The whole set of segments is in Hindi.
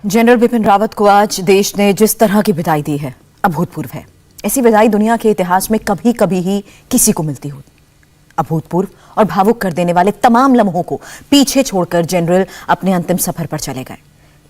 जनरल बिपिन रावत को आज देश ने जिस तरह की विदाई दी है, अभूतपूर्व है। ऐसी विदाई दुनिया के इतिहास में कभी कभी ही किसी को मिलती हो। अभूतपूर्व और भावुक कर देने वाले तमाम लम्हों को पीछे छोड़कर जनरल अपने अंतिम सफर पर चले गए।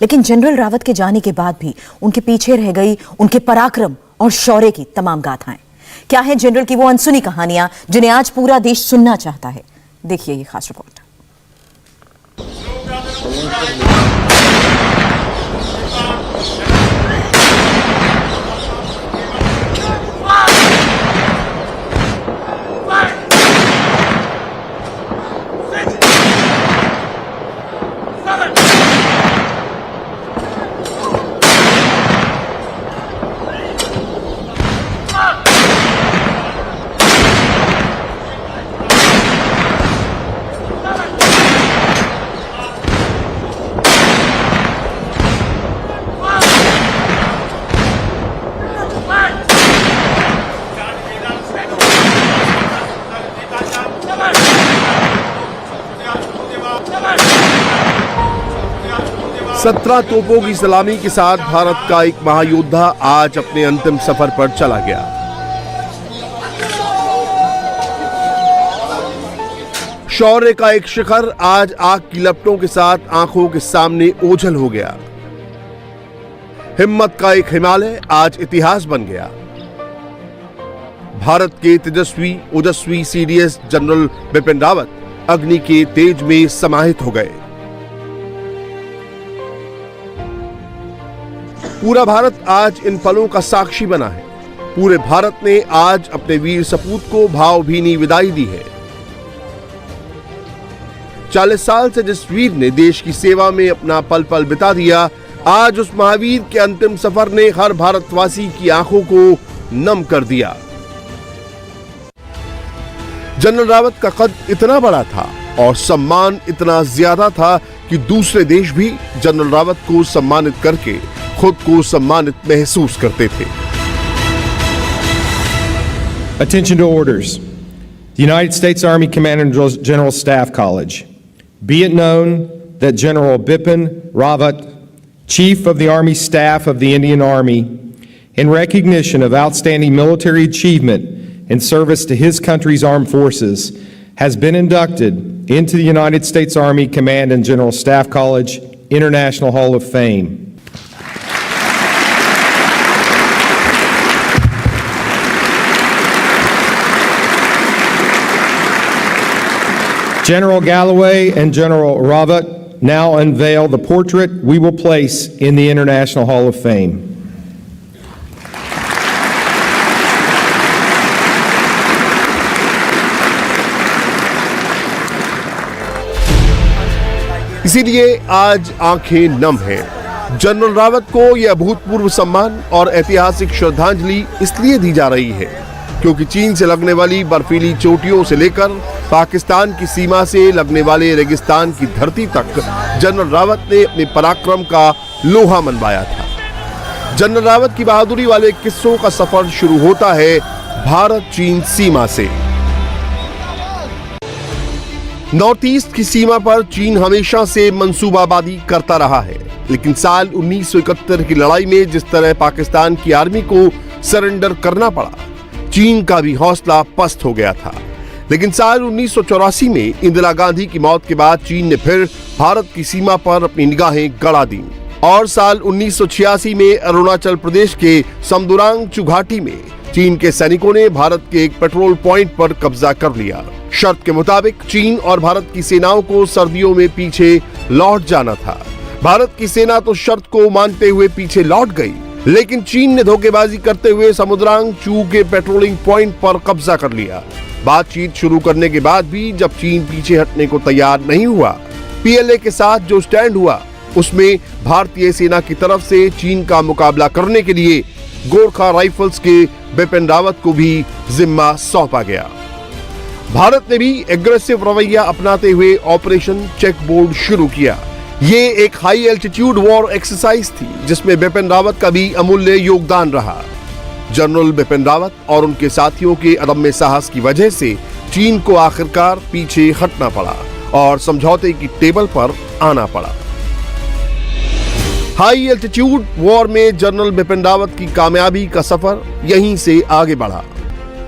लेकिन जनरल रावत के जाने के बाद भी उनके पीछे रह गई उनके पराक्रम और शौर्य की तमाम गाथाएं। क्या है जनरल की वो अनसुनी कहानियां जिन्हें आज पूरा देश सुनना चाहता है? देखिए ये खास रिपोर्ट। सत्रह तोपों की सलामी के साथ भारत का एक महायोद्धा आज अपने अंतिम सफर पर चला गया। शौर्य का एक शिखर आज आग की लपटों के साथ आंखों के सामने ओझल हो गया। हिम्मत का एक हिमालय आज इतिहास बन गया। भारत के तेजस्वी ओजस्वी सीडीएस जनरल बिपिन रावत अग्नि के तेज में समाहित हो गए। पूरा भारत आज इन पलों का साक्षी बना है। पूरे भारत ने आज अपने वीर सपूत को भावभीनी विदाई दी है। 40 साल से जिस वीर ने देश की सेवा में अपना पल पल बिता दिया, आज उस महावीर के अंतिम सफर ने हर भारतवासी की आंखों को नम कर दिया। जनरल रावत का कद इतना बड़ा था और सम्मान इतना ज्यादा था कि दूसरे देश भी जनरल रावत को सम्मानित करके खुद को सम्मानित महसूस करते थे। Attention to orders. The United States Army Command and General Staff College. Be it known that General Bipin Rawat, Chief of the Army Staff of the Indian Army, in recognition of outstanding military achievement in service to his country's armed forces, has been inducted into the United States Army Command and General Staff College International Hall of Fame. General Galloway and General Rawat now unveil the portrait we will place in the International Hall of Fame. इसीलिए आज आंखें नम हैं। जनरल रावत को यह अभूतपूर्व सम्मान और ऐतिहासिक श्रद्धांजलि इसलिए दी जा रही है क्योंकि चीन से लगने वाली बर्फीली चोटियों से लेकर पाकिस्तान की सीमा से लगने वाले रेगिस्तान की धरती तक जनरल रावत ने अपने पराक्रम का लोहा मनवाया था। जनरल रावत की बहादुरी वाले किस्सों का सफर शुरू होता है भारत चीन सीमा से। नॉर्थ ईस्ट की सीमा पर चीन हमेशा से मंसूबाबादी करता रहा है, लेकिन साल 1971 की लड़ाई में जिस तरह पाकिस्तान की आर्मी को सरेंडर करना पड़ा, चीन का भी हौसला पस्त हो गया था। लेकिन साल 1984 में इंदिरा गांधी की मौत के बाद चीन ने फिर भारत की सीमा पर अपनी निगाहें गड़ा दी और साल 1986 में अरुणाचल प्रदेश के समदुरांग घाटी में चीन के सैनिकों ने भारत के एक पेट्रोल पॉइंट पर कब्जा कर लिया। शर्त के मुताबिक चीन और भारत की सेनाओं को सर्दियों में पीछे लौट जाना था। भारत की सेना तो शर्त को मानते हुए पीछे लौट गई, लेकिन चीन ने धोखेबाजी करते हुए समुद्रांग चू के पेट्रोलिंग पॉइंट पर कब्जा कर लिया। बातचीत शुरू करने के बाद भी जब चीन पीछे हटने को तैयार नहीं हुआ, पीएलए के साथ जो स्टैंड हुआ उसमें भारतीय सेना की तरफ से चीन का मुकाबला करने के लिए गोरखा राइफल्स के बिपिन रावत को भी जिम्मा सौंपा गया। भारत ने भी एग्रेसिव रवैया अपनाते हुए ऑपरेशन चेकबोर्ड शुरू किया। ये एक हाई एल्टीट्यूड वॉर एक्सरसाइज थी जिसमें बिपिन रावत का भी अमूल्य योगदान रहा। जनरल बिपिन रावत और उनके साथियों के अदम्य साहस की वजह से चीन को आखिरकार पीछे हटना पड़ा और समझौते की टेबल पर आना पड़ा। हाई एल्टीट्यूड वॉर में जनरल बिपिन रावत की कामयाबी का सफर यहीं से आगे बढ़ा।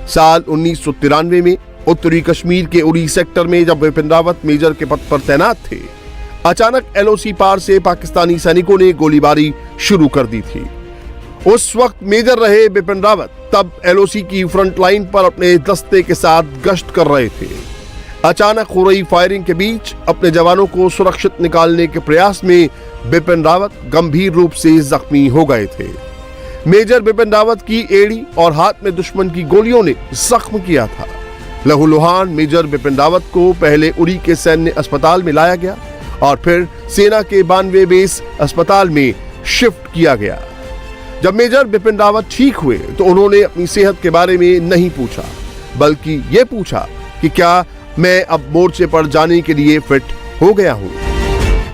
साल 1993 में उत्तरी कश्मीर के उरी सेक्टर में जब बिपिन रावत मेजर के पद पर तैनात थे, अचानक एलओसी पार से पाकिस्तानी सैनिकों ने गोलीबारी शुरू कर दी थी। उस वक्त मेजर रहे बिपिन रावत तब एलओसी की फ्रंट लाइन पर अपने दस्ते के साथ गश्त कर रहे थे। अचानक हो रही फायरिंग के बीच अपने जवानों को सुरक्षित निकालने के प्रयास में बिपिन रावत गंभीर रूप से जख्मी हो गए थे। मेजर बिपिन रावत की एड़ी और हाथ में दुश्मन की गोलियों ने जख्म किया था। लहूलुहान मेजर बिपिन रावत को पहले उरी के सैन्य अस्पताल में लाया गया और फिर सेना के 92 बेस अस्पताल में शिफ्ट किया गया। जब मेजर बिपिन रावत ठीक हुए तो उन्होंने अपनी सेहत के बारे में नहीं पूछा, बल्कि यह पूछा कि क्या मैं अब मोर्चे पर जाने के लिए फिट हो गया हूं।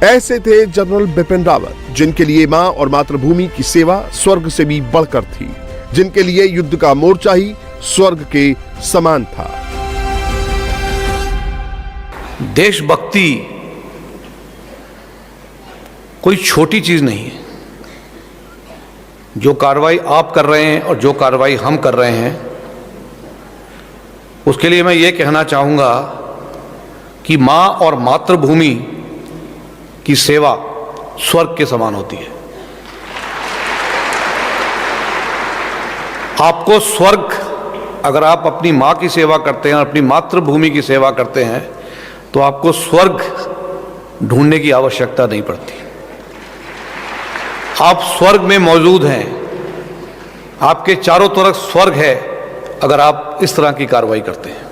ऐसे थे जनरल बिपिन रावत, जिनके लिए मां और मातृभूमि की सेवा स्वर्ग से भी बढ़कर थी, जिनके लिए युद्ध का मोर्चा ही स्वर्ग के समान था। देशभक्ति कोई छोटी चीज नहीं है। जो कार्रवाई आप कर रहे हैं और जो कार्रवाई हम कर रहे हैं, उसके लिए मैं ये कहना चाहूँगा कि माँ और मातृभूमि की सेवा स्वर्ग के समान होती है। आपको स्वर्ग, अगर आप अपनी माँ की सेवा करते हैं और अपनी मातृभूमि की सेवा करते हैं, तो आपको स्वर्ग ढूंढने की आवश्यकता नहीं पड़ती। आप स्वर्ग में मौजूद हैं, आपके चारों तरफ स्वर्ग है अगर आप इस तरह की कार्रवाई करते हैं।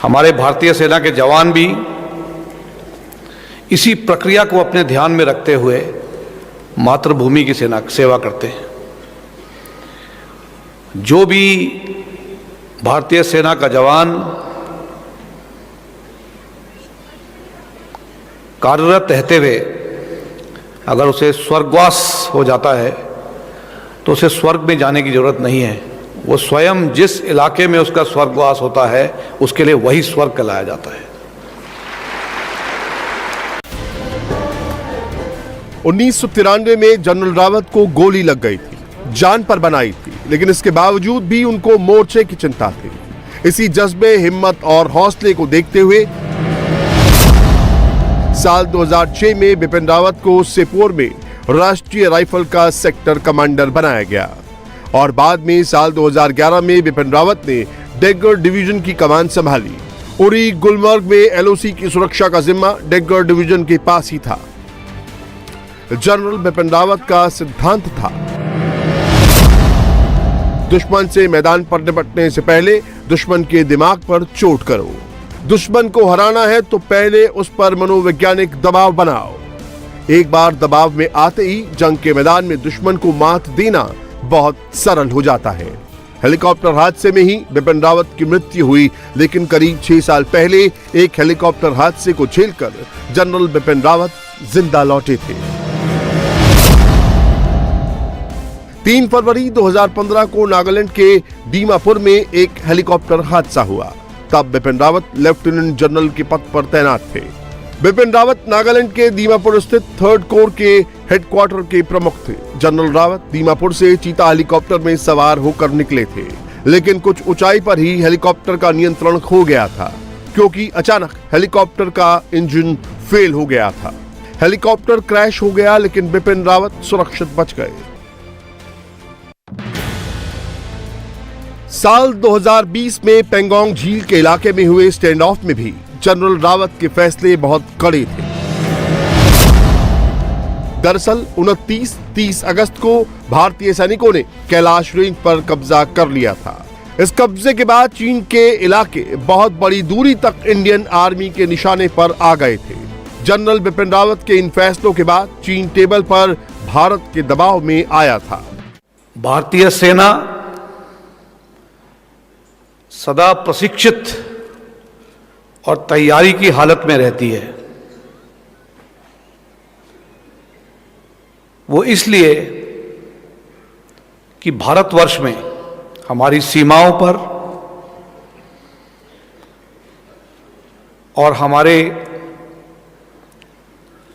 हमारे भारतीय सेना के जवान भी इसी प्रक्रिया को अपने ध्यान में रखते हुए मातृभूमि की सेवा करते हैं। जो भी भारतीय सेना का जवान कार्यरत रहते हुए अगर उसे स्वर्गवास हो जाता है तो उसे स्वर्ग में जाने की जरूरत नहीं है। वो स्वयं जिस इलाके में उसका स्वर्गवास होता है उसके लिए वही स्वर्ग कहलाया जाता है। 1993 में जनरल रावत को गोली लग गई थी, जान पर बनाई थी, लेकिन इसके बावजूद भी उनको मोर्चे की चिंता थी। इसी जज्बे, हिम्मत और हौसले को देखते हुए साल 2006 में बिपिन रावत को सेपोर में राष्ट्रीय राइफल का सेक्टर कमांडर बनाया गया और बाद में साल 2011 में बिपिन रावत ने डेगर डिवीजन की कमान संभाली। उरी गुलमर्ग में एलओसी की सुरक्षा का जिम्मा डेगर डिवीजन के पास ही था। जनरल बिपिन रावत का सिद्धांत था, दुश्मन से मैदान पर निपटने से पहले दुश्मन के दिमाग पर चोट करो। दुश्मन को हराना है तो पहले उस पर मनोवैज्ञानिक दबाव बनाओ। एक बार दबाव में आते ही जंग के मैदान में दुश्मन को मात देना बहुत सरल हो जाता है। हेलीकॉप्टर हादसे में ही बिपिन रावत की मृत्यु हुई, लेकिन करीब 6 साल पहले एक हेलीकॉप्टर हादसे को झेलकर जनरल बिपिन रावत जिंदा लौटे थे। 3 फरवरी 2015 को नागालैंड के दीमापुर में एक हेलीकॉप्टर हादसा हुआ। तब बिपिन रावत लेफ्टिनेंट जनरल के पद पर तैनात थे। बिपिन रावत नागालैंड के दीमापुर स्थित 3rd कोर के हेडक्वार्टर के प्रमुख थे। जनरल रावत दीमापुर से चीता हेलीकॉप्टर में सवार होकर निकले थे, लेकिन कुछ ऊंचाई पर ही हेलीकॉप्टर का नियंत्रण खो गया था, क्योंकि अचानक हेलीकॉप्टर का इंजन फेल हो गया था। हेलीकॉप्टर क्रैश हो गया, लेकिन बिपिन रावत सुरक्षित बच गए। साल 2020 में पेंगोंग झील के इलाके में हुए स्टैंड ऑफ में भी जनरल रावत के फैसले बहुत कड़े थे। दरअसल 29-30 अगस्त को भारतीय सैनिकों ने कैलाश रेंज पर कब्जा कर लिया था। इस कब्जे के बाद चीन के इलाके बहुत बड़ी दूरी तक इंडियन आर्मी के निशाने पर आ गए थे। जनरल बिपिन रावत के इन फैसलों के बाद चीन टेबल पर भारत के दबाव में आया था। भारतीय सेना सदा प्रशिक्षित और तैयारी की हालत में रहती है। वो इसलिए कि भारतवर्ष में हमारी सीमाओं पर और हमारे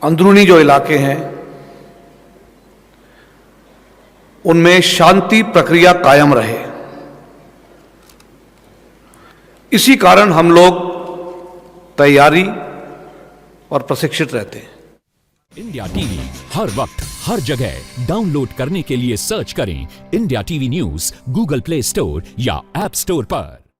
अंदरूनी जो इलाके हैं उनमें शांति प्रक्रिया कायम रहे। इसी कारण हम लोग तैयारी और प्रशिक्षित रहते हैं। इंडिया टीवी हर वक्त हर जगह डाउनलोड करने के लिए सर्च करें India TV news Google play store या ऐप स्टोर पर।